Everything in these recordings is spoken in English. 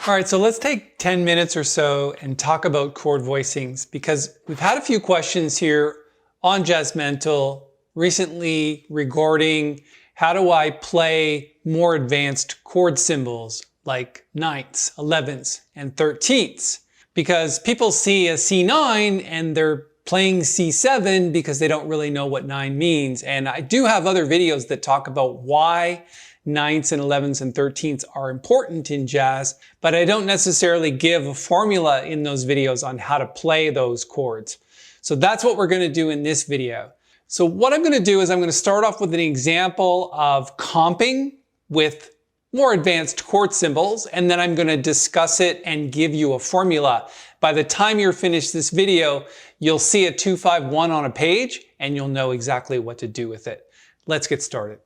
All right, so let's take 10 minutes or so and talk about chord voicings, because we've had a few questions here on Jazz Mental recently regarding how do I play more advanced chord symbols like ninths, 11ths, and 13ths. Because people see a C9 and they're playing C7 because they don't really know what 9 means. And I do have other videos that talk about why ninths and 11ths and 13ths are important in jazz, but I don't necessarily give a formula in those videos on how to play those chords. So that's what we're going to do in this video. So what I'm going to do is I'm going to start off with an example of comping with more advanced chord symbols, and then I'm going to discuss it and give you a formula. By the time you're finished this video, you'll see a 2-5-1 on a page and you'll know exactly what to do with it. Let's get started.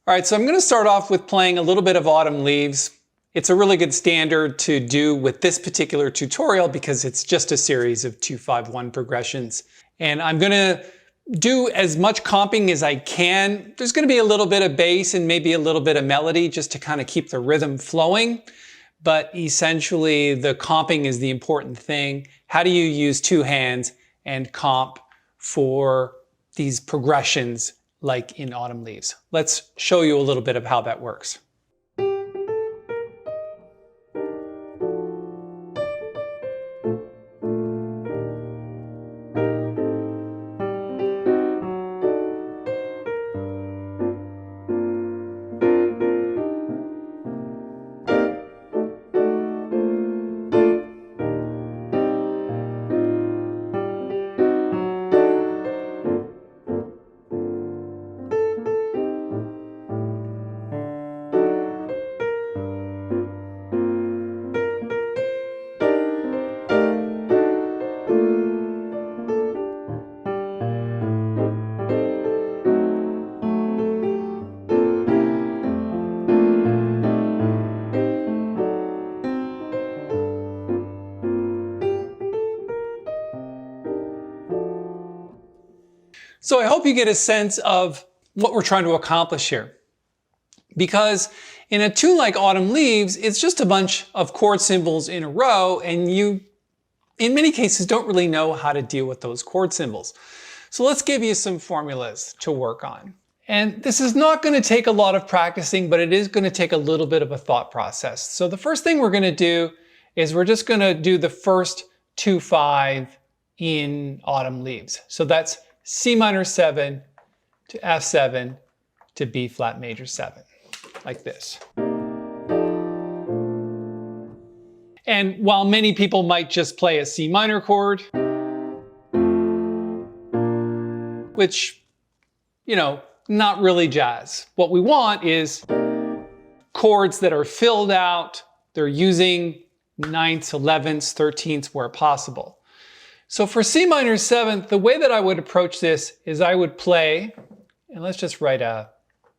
All right, so I'm going to start off with playing a little bit of Autumn Leaves. It's a really good standard to do with this particular tutorial because it's just a series of 2-5-1 progressions. And I'm going to do as much comping as I can. There's going to be a little bit of bass and maybe a little bit of melody just to kind of keep the rhythm flowing. But essentially, the comping is the important thing. How do you use two hands and comp for these progressions like in Autumn Leaves? Let's show you a little bit of how that works. So I hope you get a sense of what we're trying to accomplish here. Because in a tune like Autumn Leaves, it's just a bunch of chord symbols in a row, and you, in many cases, don't really know how to deal with those chord symbols. So let's give you some formulas to work on. And this is not going to take a lot of practicing, but it is going to take a little bit of a thought process. So the first thing we're going to do is we're just going to do the first 2-5 in Autumn Leaves. So that's C minor 7 to F7 to B flat major 7, like this. And while many people might just play a C minor chord, which, you know, not really jazz. What we want is chords that are filled out, they're using ninths, 11ths, 13ths where possible. So for C minor 7th, the way that I would approach this is I would play, and let's just write a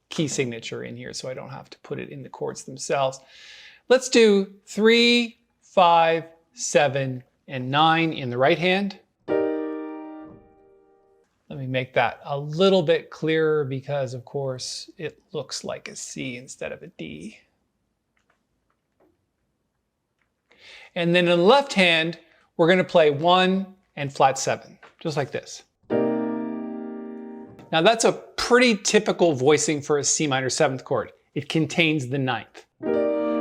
key signature in here so I don't have to put it in the chords themselves. Let's do 3, 5, 7, and 9 in the right hand. Let me make that a little bit clearer because, of course, it looks like a C instead of a D. And then in the left hand, we're going to play 1 and flat 7, just like this. Now that's a pretty typical voicing for a C minor 7th chord. It contains the 9th.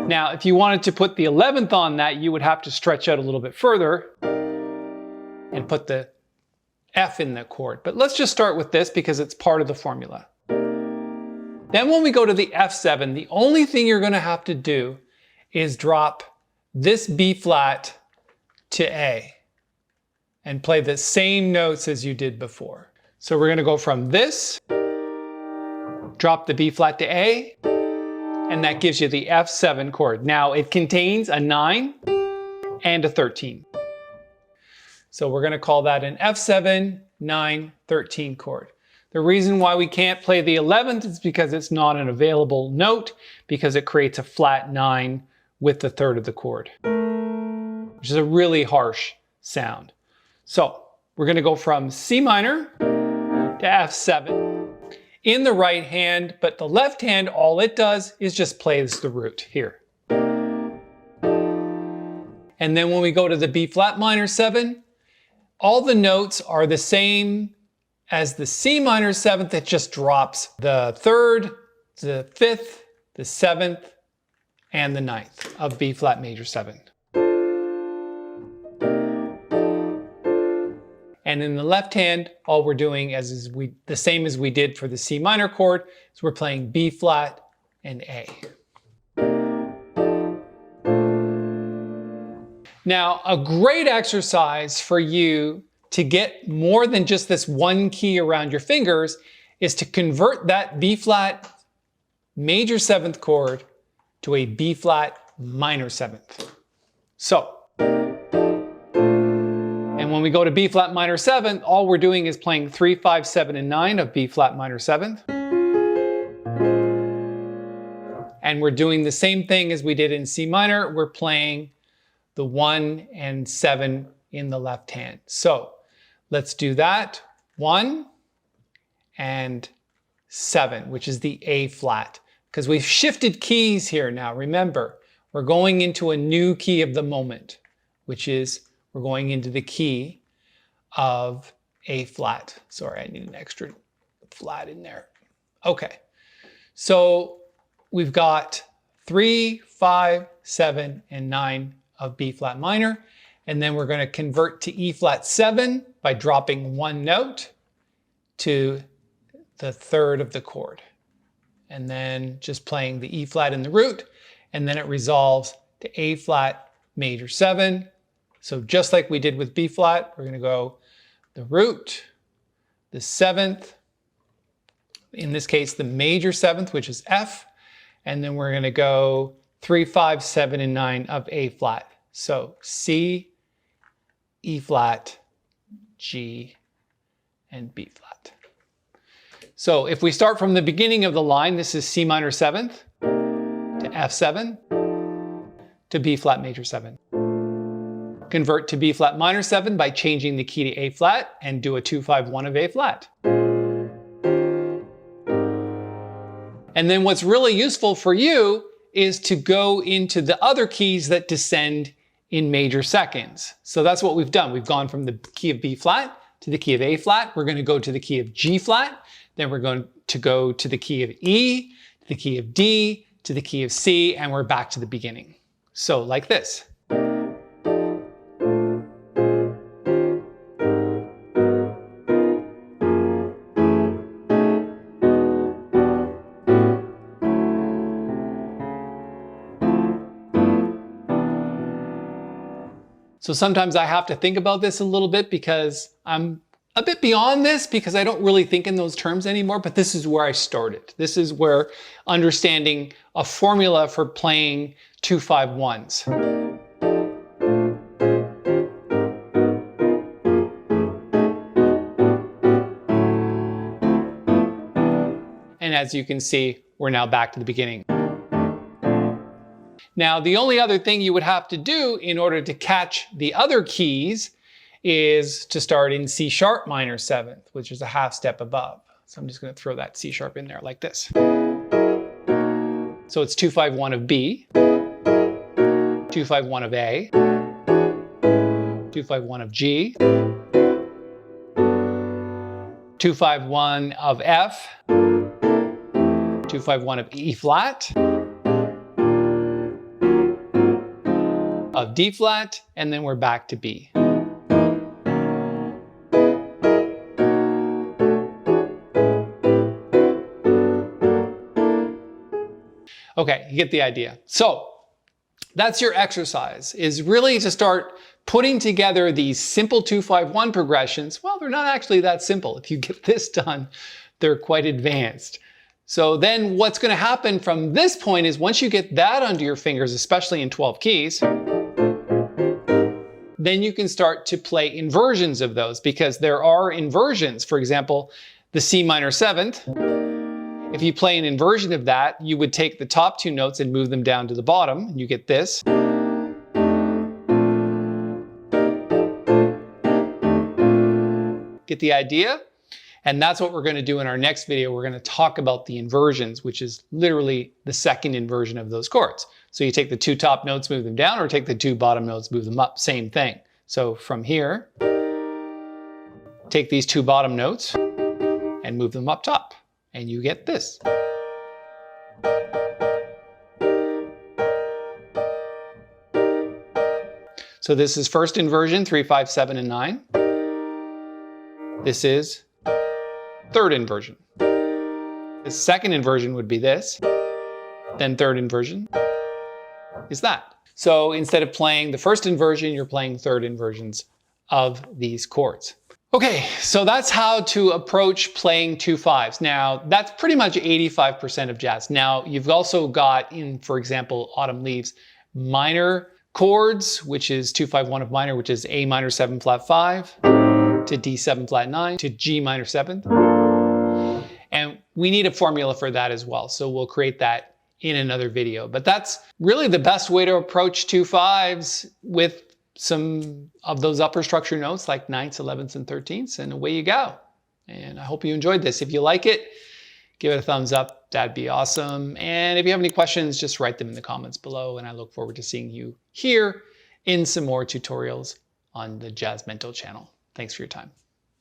Now, if you wanted to put the 11th on that, you would have to stretch out a little bit further and put the F in the chord. But let's just start with this because it's part of the formula. Then when we go to the F7, the only thing you're going to have to do is drop this B flat to A and play the same notes as you did before. So we're going to go from this, drop the B flat to A, and that gives you the F7 chord. Now it contains a 9 and a 13. So we're going to call that an F7, 9, 13 chord. The reason why we can't play the 11th is because it's not an available note, because it creates a flat 9 with the third of the chord, which is a really harsh sound. So we're going to go from C minor to F7 in the right hand, but the left hand, all it does is just plays the root here. And then when we go to the B flat minor 7, all the notes are the same as the C minor 7th. It just drops the 3rd, the 5th, the 7th, and the 9th of B flat major 7. And in the left hand, all we're doing is the same as we did for the C minor chord, is we're playing B flat and A. Now, a great exercise for you to get more than just this one key around your fingers is to convert that B flat major 7th chord to a B flat minor 7th. So, and when we go to B flat minor 7th, all we're doing is playing 3, 5, 7, and 9 of B flat minor 7th. And we're doing the same thing as we did in C minor. We're playing the 1 and 7 in the left hand. So let's do that. 1 and 7, which is the A flat. Because we've shifted keys here now. Remember, we're going into a new key of the moment, which is we're going into the key of A flat. Sorry, I need an extra flat in there. Okay, so we've got 3, 5, 7, and 9 of B flat minor. And then we're going to convert to E flat 7 by dropping one note to the 3rd of the chord. And then just playing the E flat in the root. And then it resolves to A flat major 7. So just like we did with B flat, we're going to go the root, the 7th, in this case the major 7th, which is F, and then we're going to go 3, 5, 7, and 9 of A flat. So C, E flat, G, and B flat. So if we start from the beginning of the line, this is C minor 7th to F7 to B flat major 7. Convert to B flat minor 7 by changing the key to A flat and do a 2, 5, 1 of A flat. And then what's really useful for you is to go into the other keys that descend in major seconds. So that's what we've done. We've gone from the key of B flat to the key of A flat. We're going to go to the key of G flat. Then we're going to go to the key of E, to the key of D, to the key of C, and we're back to the beginning. So like this. So sometimes I have to think about this a little bit because I'm a bit beyond this because I don't really think in those terms anymore, but this is where I started. This is where understanding a formula for playing 2-5-1s. And as you can see, we're now back to the beginning. Now, the only other thing you would have to do in order to catch the other keys is to start in C sharp minor 7th, which is a half step above. So I'm just going to throw that C sharp in there like this. So it's 2-5-1 of B, 2-5-1 of A, 2-5-1 of G, 2-5-1 of F, 2-5-1 of E flat, of D flat, and then we're back to B. Okay, you get the idea. So that's your exercise, is really to start putting together these simple 2-5-1 progressions. Well, they're not actually that simple. If you get this done, they're quite advanced. So then what's going to happen from this point is once you get that under your fingers, especially in 12 keys, then you can start to play inversions of those because there are inversions. For example, the C minor 7th. If you play an inversion of that, you would take the top two notes and move them down to the bottom, and you get this. Get the idea? And that's what we're going to do in our next video. We're going to talk about the inversions, which is literally the second inversion of those chords. So you take the two top notes, move them down, or take the two bottom notes, move them up, same thing. So from here, take these two bottom notes and move them up top, and you get this. So this is first inversion, 3, 5, 7, and 9. This is third inversion. The second inversion would be this. Then third inversion is that. So instead of playing the first inversion, you're playing third inversions of these chords. Okay, so that's how to approach playing 2/5s. Now, that's pretty much 85% of jazz. Now, you've also got in, for example, Autumn Leaves, minor chords, which is 2-5-1 of minor, which is A minor 7 flat 5 to D 7 flat 9 to G minor 7th. And we need a formula for that as well. So we'll create that in another video. But that's really the best way to approach 2/5s with some of those upper structure notes like 9ths, 11ths, and 13ths, and away you go. And I hope you enjoyed this. If you like it, give it a thumbs up. That'd be awesome. And if you have any questions, just write them in the comments below. And I look forward to seeing you here in some more tutorials on the Jazz Mental channel. Thanks for your time.